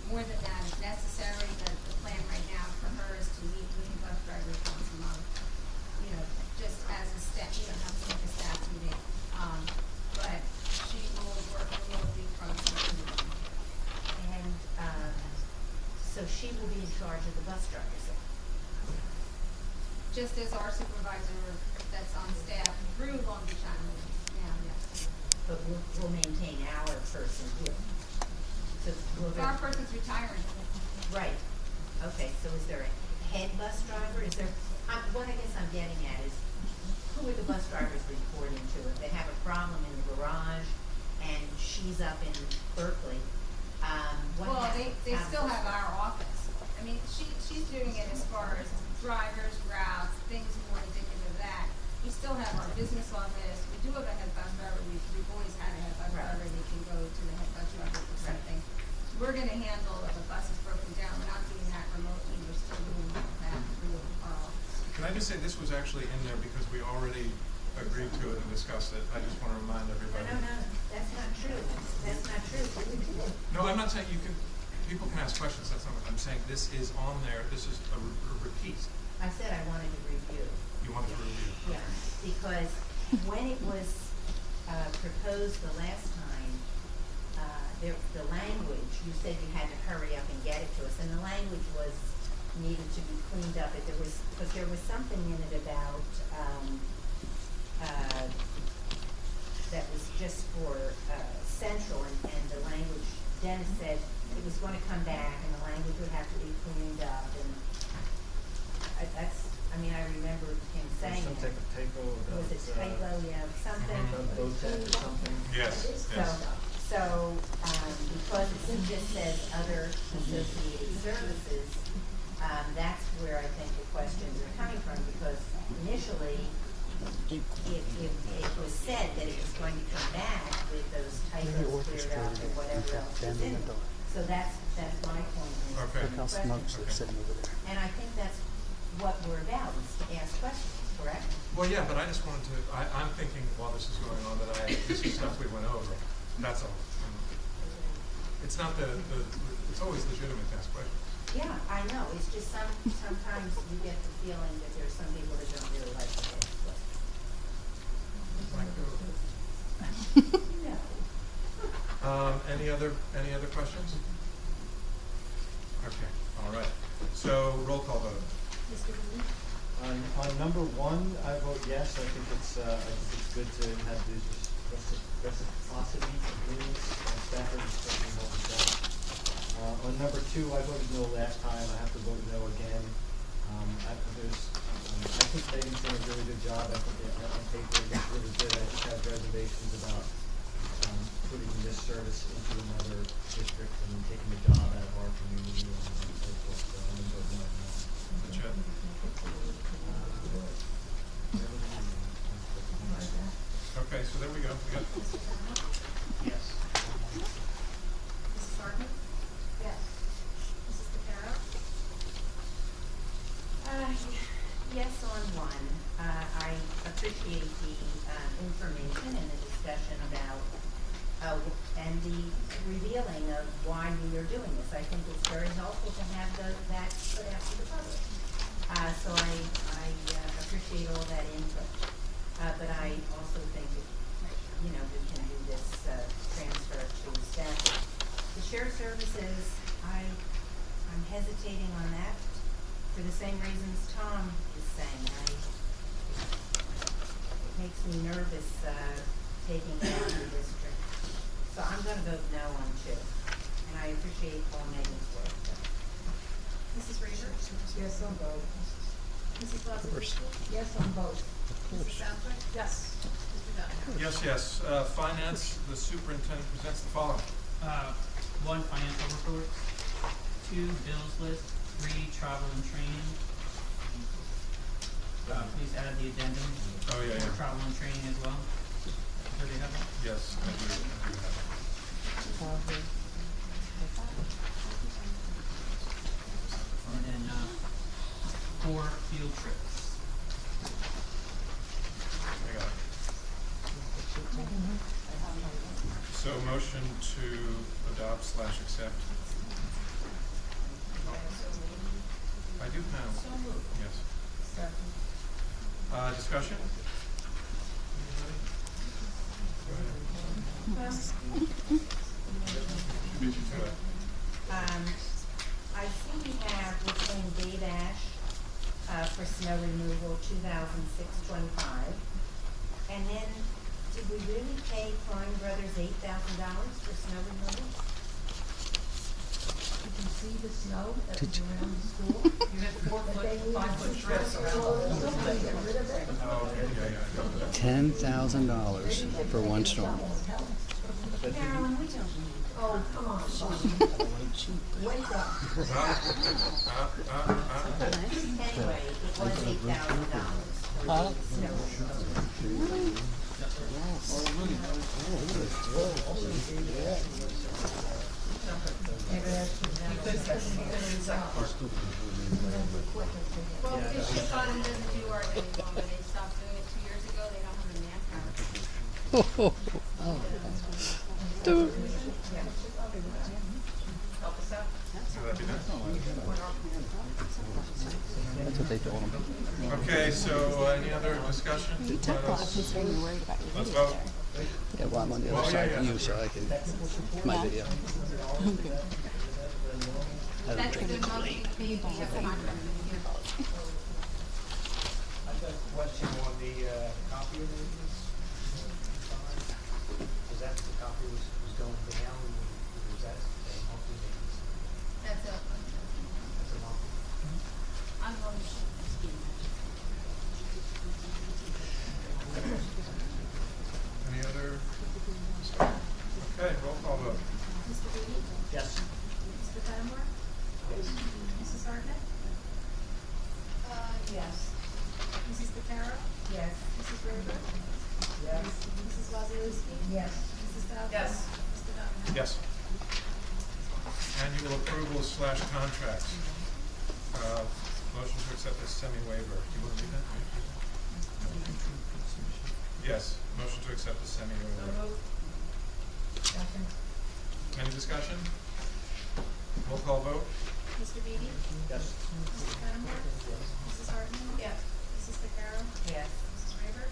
more than that is necessary. The plan right now for her is to meet with the bus drivers once a month, just as a staff, have like a staff meeting. But she will work remotely from Central. And, so she will be in charge of the bus drivers then? Just as our supervisor that's on staff through Long Beach Island now, yes. But we'll maintain our person here. So will there? Our person's retiring. Right, okay, so is there a head bus driver? Is there, what I guess I'm getting at is, who are the bus drivers reporting to? If they have a problem in the garage and she's up in Berkeley, what Well, happens? they still have our office. I mean, she's doing it as far as drivers, routes, things more indicative of that. We still have our business office. We do have a head bus driver. We've always had a head bus driver. They can go to the head bus driver for something. We're gonna handle if a bus is broken down. We're not doing that remotely. We're still doing that through our office. Can I just say, this was actually in there because we already agreed to it and discussed it. I just want to remind everybody. No, that's not true. That's not true. No, I'm not saying people can ask questions, that's not what I'm saying. This is on there, this is a repeat. I said I wanted to review. You wanted to review? Yeah, because when it was proposed the last time, the language, you said you had to hurry up and get it to us, and the language needed to be cleaned up. Because there was something in it about, that was just for Central, and the language, Dennis said it was going to come back, and the language would have to be cleaned up, and I remember him saying Some type of typo about. was it typo, something. BOTEC or something. Yes, yes. So, because it just says other associated services, that's where I think the questions are coming from, because initially, it was said that it was going to come back with those typos cleared up or whatever else was in it. So that's my point. Okay. Look how smokes are sitting over there. And I think that's what we're about, is to ask questions, correct? Well, yeah, but I just wanted to, I'm thinking while this is going on that this is stuff we went over, that's all. It's not it's always legitimate to ask questions. Yeah, I know, it's just sometimes you get the feeling that there's some people that don't really like to ask questions. No. Any other questions? Okay, all right. So roll call vote. Mr. Boone? On number 1, I vote yes. I think it's good to have these reciprocity agreements. Stafford is certainly help with that. On number 2, I voted no last time. I have to vote no again. I think Megan's doing a really good job. I think on paper it's really good. I just have reservations about putting this service into another district and taking the job out of our community and so forth. So I'm going to vote no on that. Chet? Okay, so there we go. We got. Yes. Mrs. Hartman? Yes. Mrs. DeCaro? Yes on one. I appreciate the information and the discussion about, and the revealing of why we are doing this. I think it's very helpful to have that put out to the public. So I appreciate all that input. But I also think that, we can do this transfer to staff. The shared services, I'm hesitating on that for the same reasons Tom is saying. It makes me nervous taking down the district. So I'm going to vote no on 2. And I appreciate all Megan's work. Mrs. Rader? Yes, on both. Mrs. Boswell? Yes, on both. Mrs. Southwick? Yes. Mr. Dunn? Yes. Finance, the superintendent presents the following. 1, financial report. 2, bills list. 3, travel and training. Please add the addendum. Oh, yeah. For travel and training as well. Do they have that? Yes, I do have it. So motion to adopt / accept. I do have. So moved. Yes. Second. Discussion? Anybody? Go ahead. She beat you to it. I see we have within Dave Ash, for snow removal, 2006-25. And then, did we really pay Klein Brothers $8,000 for snow removal? You can see the snow that was Did you- around the school. You had 4 foot, 5 foot drifts around the whole thing. Get rid of it. Oh, yeah. $10,000 for one storm. Carolyn, we don't need. Oh, come on, wake up. Anyway, it was $8,000 for snow. Well, Bishop Bottom doesn't do art any longer. They stopped doing it 2 years ago. They don't have a manpower. Dude. Help us out. That'd be nice. That's what they told him. Okay, so any other discussion? Let's vote. Yeah, well, I'm on the other side of you, so I can. My video. I don't That's drink the the Kool-Aid. motion we have a contract with you. I've got a question on the copy of these. Was that the copy was going down, or was that a monthly maintenance? That's a, That's a monthly. I'm going to. Any other stuff? Okay, roll call vote. Mr. Beatty? Yes. Mr. Fenimore? Yes. Mrs. Hartnett? Yes. Mrs. Vaccaro? Yes. Mrs. Rover? Yes. Mrs. Wazalewski? Yes. Mrs. Stauber? Yes. Mr. Donovan? Yes. Annual approvals / contracts. Motion to accept this semi-waiver. Do you want to read that? Yes, motion to accept the So semi-waiver. moved. Second. Any discussion? Roll call vote? Mr. Beatty? Yes. Mrs. Fenimore? Mrs. Hartnett? Yes. Mrs. Vaccaro? Yes. Mrs. Rover?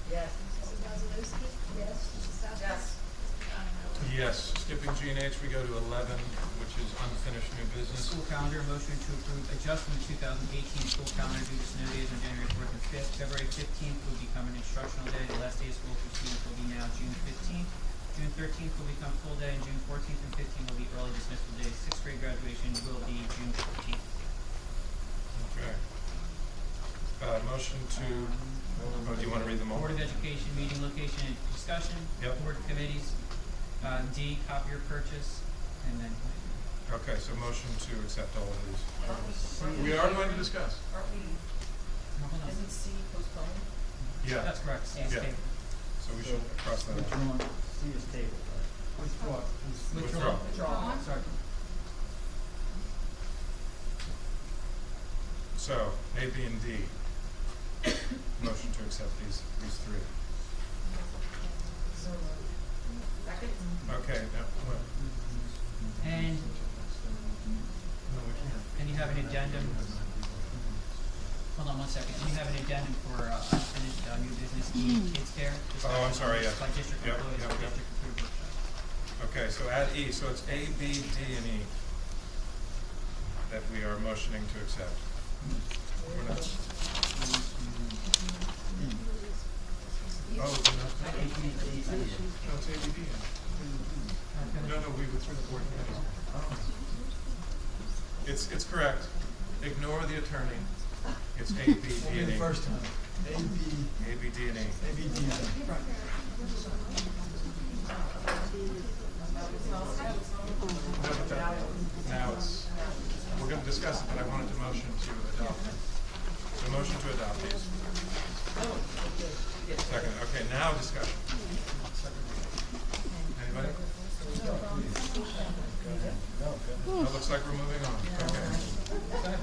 Yes. Mrs. Wazalewski? Yes. Mrs. Stauber? Yes. Mr. Donovan? Yes. Skipping G and H, we go to 11, which is unfinished new business. School calendar, motion to approve adjustment to 2018 school calendar due to snow days on January 4th and 5th. February 15th will become an instructional day. The last day of school for students will be now June 15th. June 13th will become full day, and June 14th and 15th will be early dismissal days. 6th grade graduation will be June 14th. Okay. Motion to, do you want to read them all? Board of Education, meeting location and discussion. Yep. Board committees. D, copier purchase, and then. Okay, so motion to accept all of these. Aren't We are going to discuss. Aren't we, No, hold on. isn't C postponed? Yeah. That's correct. Steve's Yeah. table. So we should cross that out. See this table, right? Withdraw. Withdraw. Sorry. So, A, B, and D. Motion to accept these three. So moved. Second? Okay, now, well, And, no, we can't. and you have an addendum. Hold on one second. And you have an addendum for unfinished new business kids care. Oh, I'm sorry, yeah. By district Yep, employees, yep, or yep. district approved workshop. Okay, so add E, so it's A, B, D, and E that we are motioning to accept. We're not. Oh, then that's not. No, it's A, B, D. No, we withdrew the board committees. It's correct. Ignore the attorney. It's A, B, D, and E. First time. A, B, A, B, D, and E. A, B, D, and E. No, but now it's, we're gonna discuss it, but I wanted to motion to adopt. So motion to adopt these. Second, okay, now discussion. Anybody? No, looks like we're moving on, okay.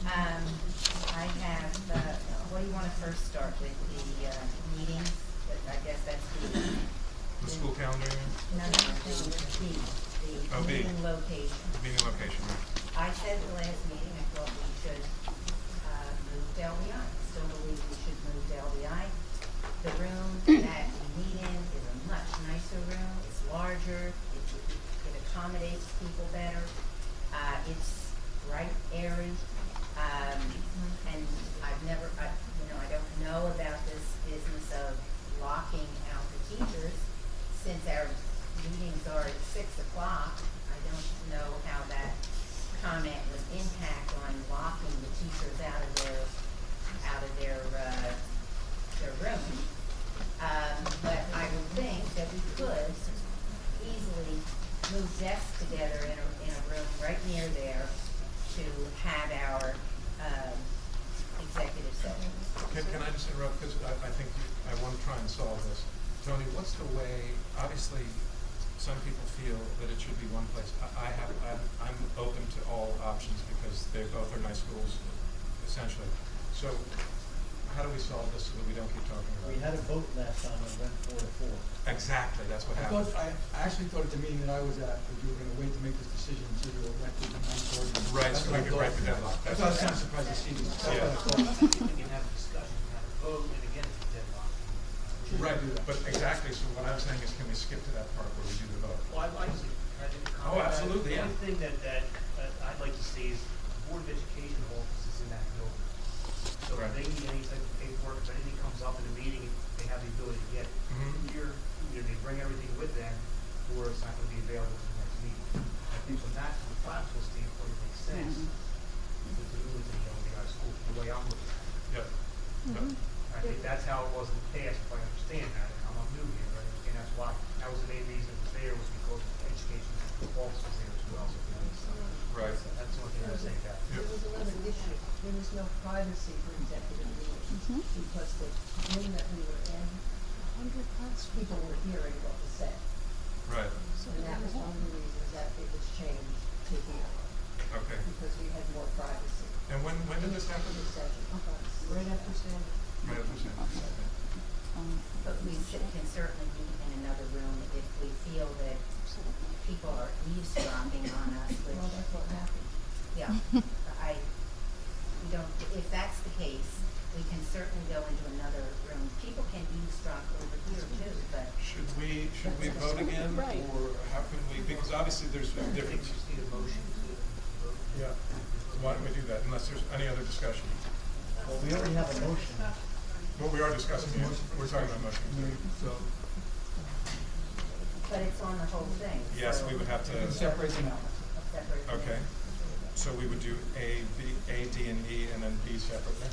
I have, what do you wanna first start with, the, meetings? I guess that's the. Let's school calendar, you mean? No, the Oh, B. meeting location. Meeting location, right? I said at the last meeting, I thought we should, move to LBI. I still believe we should move to LBI. The room that we meet in is a much nicer room, it's larger, it accommodates people better. It's bright, airy, and I've never, I don't know about this business of locking out the teachers. Since our meetings are at 6 o'clock, I don't know how that comment would impact on locking the teachers out of their room. But I would think that we could easily move desks together in a room right near there to have our, executive session. Can I just interrupt, because I think I want to try and solve this. Tony, what's the way, obviously, some people feel that it should be one place. I'm open to all options because they both are nice schools, essentially. So how do we solve this so that we don't keep talking about We it? had a vote last time and went 4-4. Exactly, that's what happened. I actually thought at the meeting that I was at, that you were gonna wait to make this decision until you were elected in 9:40. Right, That's so what we I could thought. break the deadlock. That's why I was kind of surprised to see this. That's Yeah. what I thought. We can have a discussion, have a vote, and again, it's a deadlock. Right, but exactly, so what I'm saying is can we skip to that part where we do the vote? Well, I'd like to, can I make a comment? Oh, absolutely, yeah. The only thing that I'd like to see is the Board of Education office is in that building. So Right. if they need any type of paperwork, if anything comes up in the meeting, they have the ability to get it. Mhm. Here, either they bring everything with them, or it's not gonna be available for the next meeting. I think from that, from a practical standpoint, it makes sense to move it to the LBI school, the way I'm looking at it. Yep. Yep. I think that's how it was in the past, if I understand that, and I'm not new here, right? And that's why, that was the main reason it was there, was because the education office was there as well, so that makes sense. Right. So that's the only thing I would say that. Yep. There was another issue. There was no privacy for executive meetings because the room that we were in, people were hearing what was said. Right, And that was one of the reasons that it was changed to here, okay. because we had more privacy. And when did this happen? Right after standing. Right at the same time. But we can certainly meet in another room if we feel that people are eavesdropping on us, which. Well, that's what happened. Yeah, we don't, if that's the case, we can certainly go into another room. People can eavesdrop over here too, but. Should we vote again, or how can we, because obviously there's I think different. we just need a motion to vote. Yeah, why don't we do that, unless there's any other discussion? Well, we already have a motion. Well, we are discussing it, we're talking about motion. So, But it's on the whole thing. Yes, so- we would have you can to, separate them out. Separate them. okay. So we would do A, D, and E, and then B separately?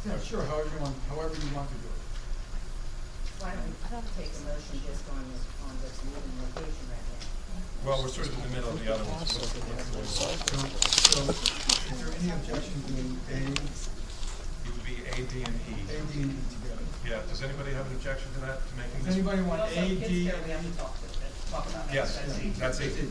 Yeah, sure, however you want to do it. Why don't we take a motion just on this meeting location right now? Well, we're sort of in the middle of the other ones. So, is there any objection to doing A, It would be A, D, and E. D, and E together? Yeah, does anybody have an objection to that, to making Does this? anybody want A, D, We have to talk about that. Yes, that's it.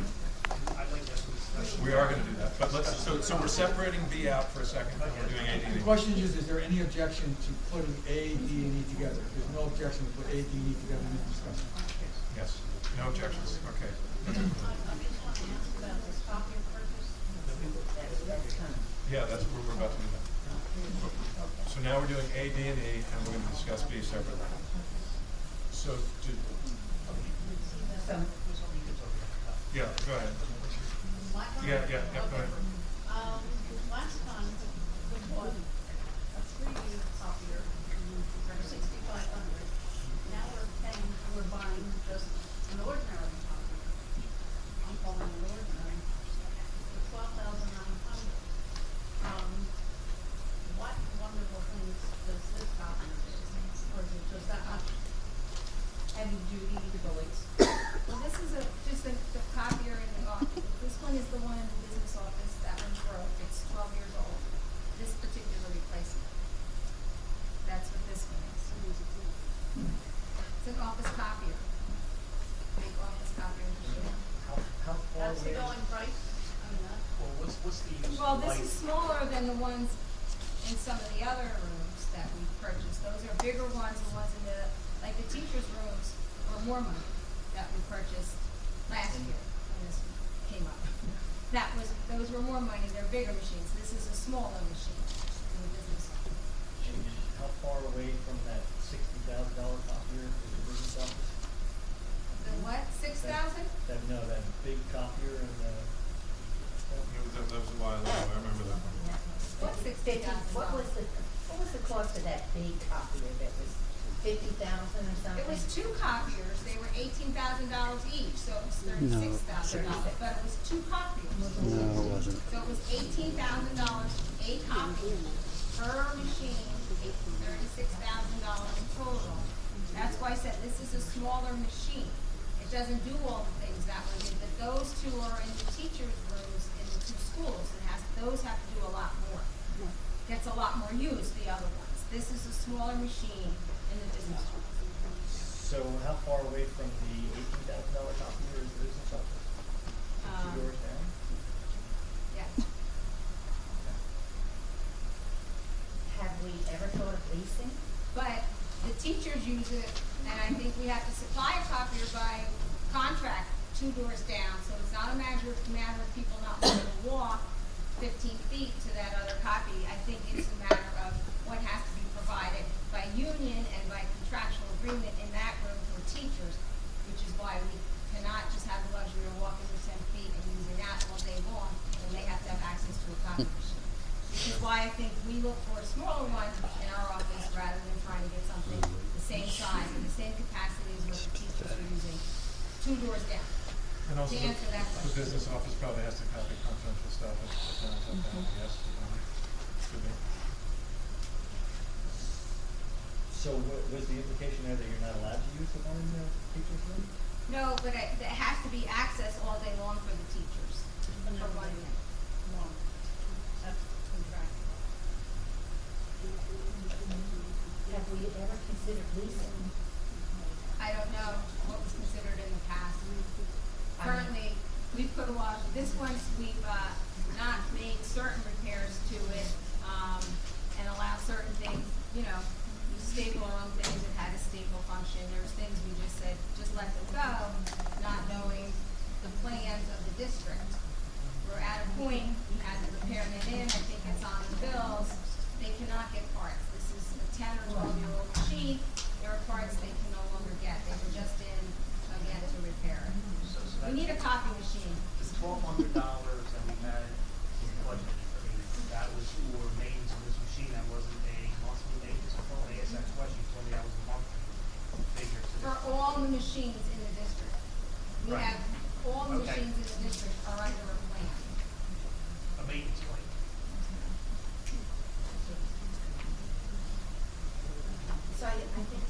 I'd like to have some discussion. We are gonna do that, but let's, so we're separating B out for a second, and we're doing A, D, The and E. question is there any objection to putting A, D, and E together? If there's no objection to put A, D, and E together, we can discuss it. Yes, no objections, okay. I just want to ask about this copier purchase. That's coming. Yeah, that's where we're about to do that. So now we're doing A, D, and E, and we're gonna discuss B separately. So, So, yeah, go ahead. My comment? Yeah, go ahead. Last time, we bought a 3-year copier for $6,500. Now we're buying just an ordinary copier. I'm calling it ordinary, for $12,900. What wonderful things does this copier do? Or is it just that much heavy duty bullets? Well, this is the copier in the office. This one is the one in the business office. That one's broke. It's 12 years old. This particular replacement. That's what this one is. It's an office copier. Big office copier machine. How far That's the away? going price? I mean, that. Well, what's the use Well, of this light? is smaller than the ones in some of the other rooms that we purchased. Those are bigger ones, the ones in the, like the teachers' rooms were more money that we purchased last year when this came up. Those were more money, they're bigger machines. This is a smaller machine in the business office. And how far away from that $60,000 copier is the business office? The what, 6,000? That big copier and That was a while ago, I remember that one. What's $60,000? What was the cost of that big copier that was 50,000 or something? It was 2 copiers, they were $18,000 each, so it was $36,000, but it was 2 copiers. No, it wasn't. So it was $18,000 a copy per machine, $36,000 in total. That's why I said this is a smaller machine. It doesn't do all the things that one did, but those 2 are in the teachers' rooms in the 2 schools. Those have to do a lot more. Gets a lot more use, the other ones. This is a smaller machine in the business office. So how far away from the $18,000 copier is the business office? 2 doors down? Yeah. Have we ever thought of leasing? But the teachers use it, and I think we have to supply a copier by contract 2 doors down. So it's not a matter of people not wanting to walk 15 feet to that other copy. I think it's a matter of what has to be provided by union and by contractual agreement in that room for teachers, which is why we cannot just have the luxury of walking the 10 feet and using that all day long, and they have to have access to a copy machine. Which is why I think we look for a smaller one in our office rather than trying to get something the same size and the same capacity as what the teachers are using 2 doors down. And also, To answer that the question. business office probably has to copy confidential stuff if the parents have that, yes. Could be. So was the implication there that you're not allowed to use the one in the teacher's room? No, but it has to be access all day long for the teachers, for 1 minute. That's contractual. Have we ever considered leasing? I don't know what was considered in the past. Currently, we've put a lot, this one, we've, not made certain repairs to it, and allow certain things, you staple our own things that had a staple function. There's things we just said, just let them go, not knowing the plans of the district. We're at a point, as a repairman in, I think it's on the bills, they cannot get parts. This is a 10 or 12-year-old machine, there are parts they can no longer get. They were just in, again, to repair it. We need a copy machine. This $1,200 that we had was budgeted for that was for maintenance of this machine. That wasn't a monthly maintenance. When I asked that question, you told me that was a monthly figure. For all the machines in the district. We Right. have, all the Okay. machines in the district are under a plan. A maintenance plan. So I think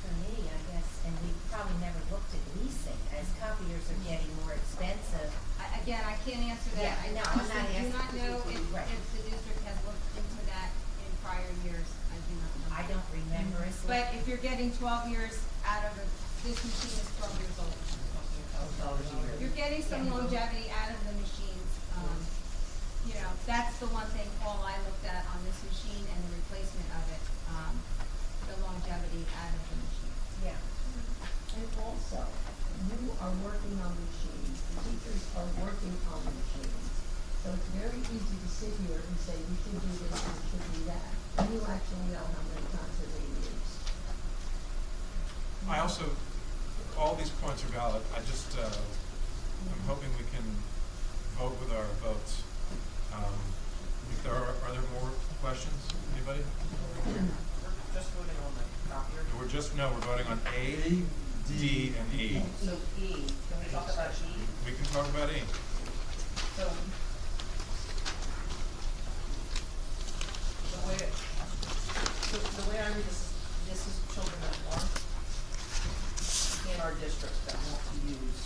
for me, I guess, and we probably never looked at leasing, as copiers are getting more expensive. Again, I can't answer that. Yeah, I no, I'm not honestly do not asking know you to, right. if the district has looked into that in prior years. I do not know. I don't remember us. But if you're getting 12 years out of it, this machine is 12 years old. You're getting some longevity out of the machines. That's the one thing, Paul, I looked at on this machine and the replacement of it, the longevity out of the machine. Yeah. And also, you are working on machines, the teachers are working on machines. So it's very easy to sit here and say, we should do this, we should do that. And you actually know how many times they're being used. I also, all these points are valid. I'm hoping we can vote with our votes. If there are there more questions? Anybody? Just voting on the copier. We're voting on A, D, and E. So E, can we talk about E? We can talk about E. So, the way I read this is children that aren't in our district that want to use.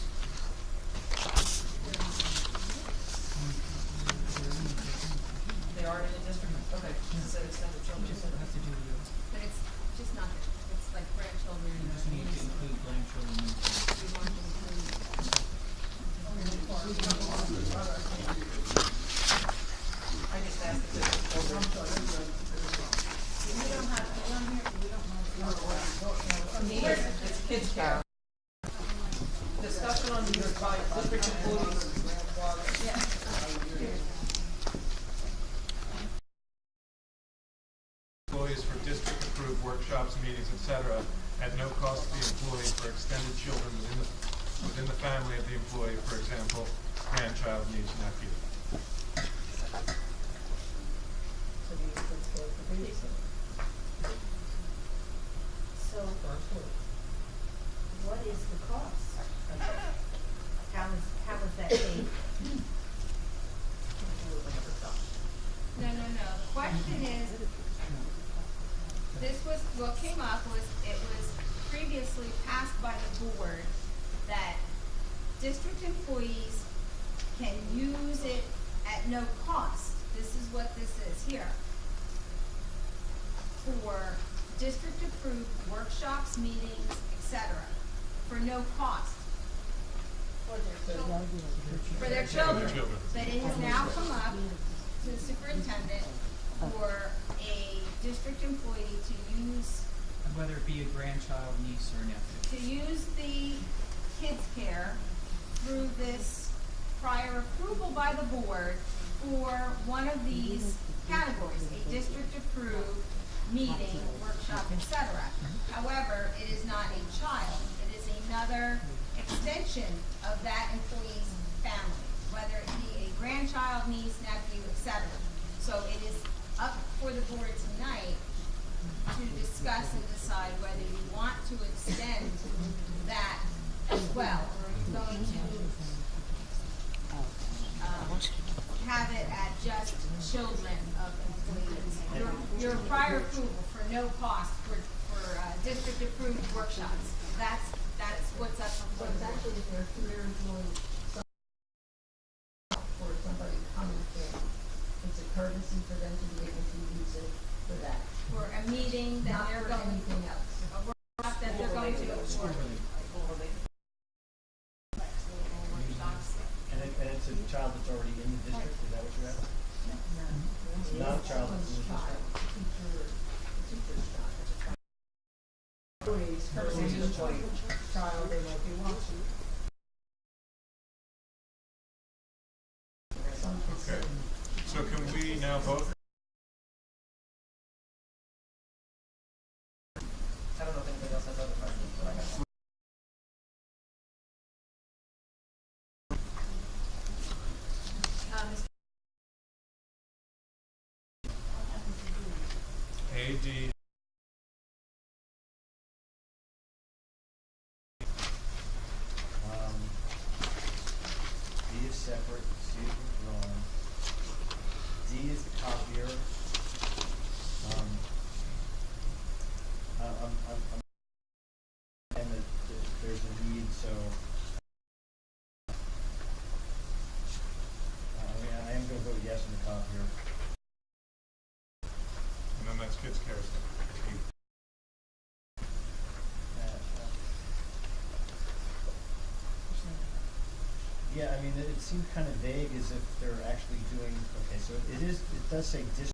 They are in the district, okay, it said extended children. But it's just not, it's like grandchildren. You just need to include grandchildren. We want to include. I just asked if it's children. We don't have, we don't hear, we don't know. It's kids care. question on your side, district employees. Employees for district-approved workshops, meetings, etc., at no cost to the employee for extended children within the family of the employee, for example, grandchild, niece, nephew. So, what is the cost of that? How is that paid? No. The question is, this was, what came up was, it was previously passed by the board that district employees can use it at no cost. This is what this is here. For district-approved workshops, meetings, etc., for no cost. For their children. But it has now come up to the superintendent for a district employee to use, Whether it be a grandchild, niece, or nephew. to use the kids care through this prior approval by the board for one of these categories, a district-approved meeting, workshop, etc. However, it is not a child. It is another extension of that employee's family, whether it be a grandchild, niece, nephew, etc. So it is up for the board tonight to discuss and decide whether you want to extend that as well, or are you going to have it at just children of employees? Your prior approval for no cost for district-approved workshops, that's what's up So for the it's board. actually if they're career employees, for somebody coming in, it's a courtesy for them to be able to use it for that. For a meeting that Not they're for going, anything else. a workshop that they're going to, or And it's a child that's already in the district, is that what you're asking? It's not a child that's in the district. Teacher's child. Employees, person's child, they might be watching. Okay. So can we now vote? I don't know if anybody else has other questions, but I have. AD. B is separate, C is withdrawn. D is the copier. And there's a need, so. I am gonna vote yes on the copier. And then that's kids care stuff. Yeah, I mean, it seemed kind of vague as if they're actually doing, okay, so it does say district